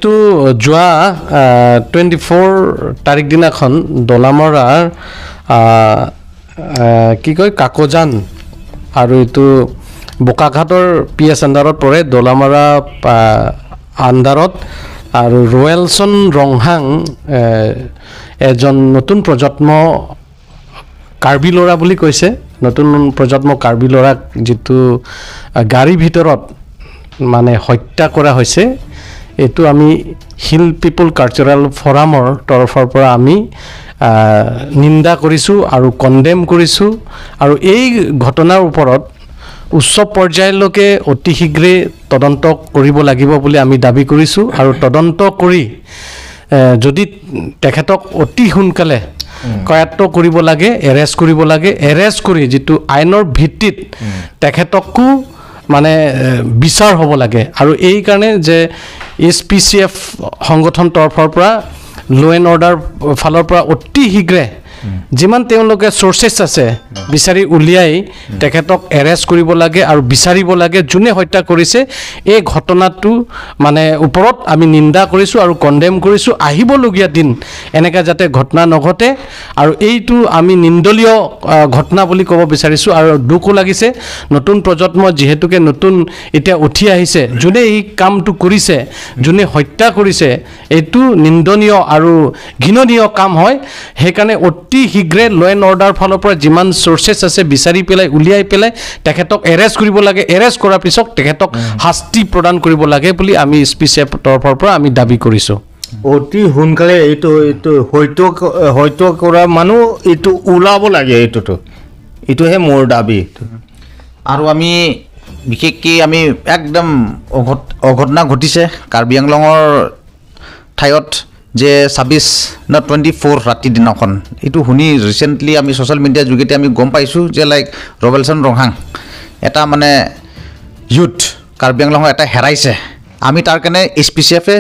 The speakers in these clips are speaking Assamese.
তো যোৱা 24 তাৰিখ দিনাখন দলামৰাৰ কি কয় কাকজান আৰু এইটো বোকাঘাটৰ পিএছ আণ্ডাৰত পৰে দলামৰা আণ্ডাৰত আৰু ৰয়েলছন ৰংহাং এজন নতুন প্ৰজন্ম কাৰ্বি ল'ৰা বুলি কৈছে নতুন প্ৰজন্ম কাৰ্বি ল'ৰাক যিটো গাড়ীৰ ভিতৰত মানে হত্যা কৰা হৈছে এটো আমি হিল পিপল কালচাৰাল ফৰামৰ তৰফৰ পৰা আমি নিন্দা কৰিছো আৰু কন্ডেম কৰিছো আৰু এই ঘটনাৰ ওপৰত উচ্চ পৰ্যায়লৈকে অতি শীঘ্ৰে তদন্ত কৰিব লাগিব বুলি আমি দাবী কৰিছো আৰু তদন্ত কৰি যদি তেখেতক অতি সোনকালে কয়াত্ত কৰিব লাগে এৰেষ্ট কৰিব লাগে এৰেষ্ট কৰি যেটো আইনৰ ভিত্তিত তেখেতকো মানে বিচাৰ হ'ব লাগে আৰু এই কাৰণে যে এছপিচিএফ সংগঠন তৰফৰ পৰা ল এণ্ড অৰ্ডাৰ ফালৰ পৰা অতি শীঘ্ৰে যিমান তেওঁলোকে সোৰ্সেছ আছে বিচাৰি উলিয়াই তেখেতক এৰেষ্ট কৰিব লাগে আৰু বিচাৰিব লাগে যোনে হত্যা কৰিছে এই ঘটনাটো মানে ওপৰত আমি নিন্দা কৰিছো আৰু কন্ডেম কৰিছো আহিবলগীয়া দিন এনেকা যাতে ঘটনা নঘটে আৰু এইটো আমি নিন্দলীয় ঘটনা বুলি ক'ব বিচাৰিছো আৰু দুখো লাগিছে নতুন প্ৰজন্ম যেহেতুকে নতুন এতিয়া উঠি আহিছে যোনে এই কামটো কৰিছে যোনে হত্যা কৰিছে এইটো নিন্দনীয় আৰু ঘৃণনীয় কাম হয় হেকাৰণে অতি শীঘ্ৰে ল এণ্ড অৰ্ডাৰ ফালৰ পৰা যিমান সোৰ্সেছ আছে বিচাৰি পেলাই উলিয়াই পেলাই তেখেতক এৰেষ্ট কৰিব লাগে এৰেষ্ট কৰাৰ পিছত তেখেতক শাস্তি প্ৰদান কৰিব লাগে বুলি আমি এছপিচিএফ তৰফৰ পৰা আমি দাবী কৰিছো অতি সোনকালে এইটো হয়তো কৰা মানুহ এইটো ওলাব লাগে এইটোহে মোৰ দাবী আৰু আমি বিশেষকৈ আমি একদম অঘটনা ঘটিছে কাৰ্বি আংলঙৰ ঠাইত যে 24 ৰাতি দিনাখন এইটো শুনি ৰিসেন্টলি আমি সোশ্যাল মিডিয়াৰ যোগেদি আমি গম পাইছোঁ যে লাইক ৰয়েলছন ৰংহাং এটা মানে ইউথ কাৰ্বি আংলঙৰ এটা হেৰাইছে আমি তাৰ কাৰণে এছপিচিএফে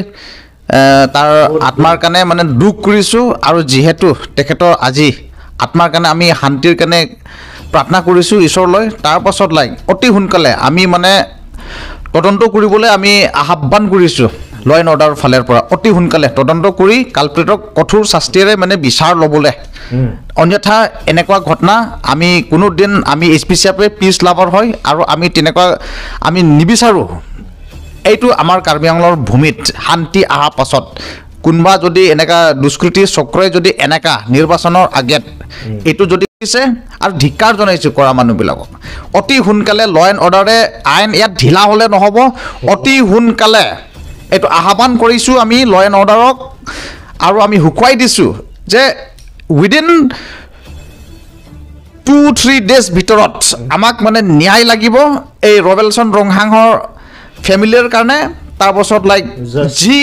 তাৰ আত্মাৰ কাৰণে মানে দুখ কৰিছোঁ আৰু যিহেতু তেখেতৰ আজি আত্মাৰ কাৰণে আমি শান্তিৰ কাৰণে প্ৰাৰ্থনা কৰিছোঁ ঈশ্বৰলৈ তাৰ পাছত লাইক অতি সোনকালে আমি মানে তদন্ত কৰিবলৈ আমি আহ্বান কৰিছোঁ ল এণ্ড অৰ্ডাৰ ফালৰ পৰা অতি সোনকালে তদন্ত কৰি কালপ্ৰিটক কঠোৰ শাস্তিৰে মানে বিচাৰ ল'বলৈ অন্যথা এনেকুৱা ঘটনা আমি কোনো দিন আমি এছপিচিএফে পিছ লাভাৰ হয় আৰু আমি তেনেকুৱা আমি নিবিচাৰোঁ এইটো আমাৰ কাৰ্বি আংলঙৰ ভূমিত শান্তি অহাৰ পাছত কোনোবা যদি এনেকা দুষ্কৃতি চক্ৰই যদি এনেকা নিৰ্বাচনৰ আগত এইটো যদি দিছে আৰু ধিক্কাৰ জনাইছোঁ কৰা মানুহবিলাকক অতি সোনকালে ল এণ্ড অৰ্ডাৰে আইন ইয়াত ঢিলা হ'লে নহ'ব অতি সোনকালে এইটো আহ্বান কৰিছোঁ আমি ল এণ্ড অৰ্ডাৰক আৰু আমি শুকুৱাই দিছোঁ যে উইদিন 2-3 ডেজ ভিতৰত আমাক মানে ন্যায় লাগিব এই ৰয়েলছন ৰংহাঙৰ ফেমিলিৰ কাৰণে তাৰপাছত লাইক যি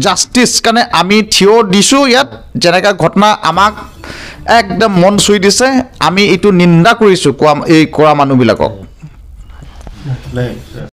জাষ্টিছ কাৰণে আমি থিয় দিছোঁ ইয়াত যেনেকুৱা ঘটনা আমাক একদম মন চুই দিছে আমি এইটো নিন্দা কৰিছোঁ এই কৰা মানুহবিলাকক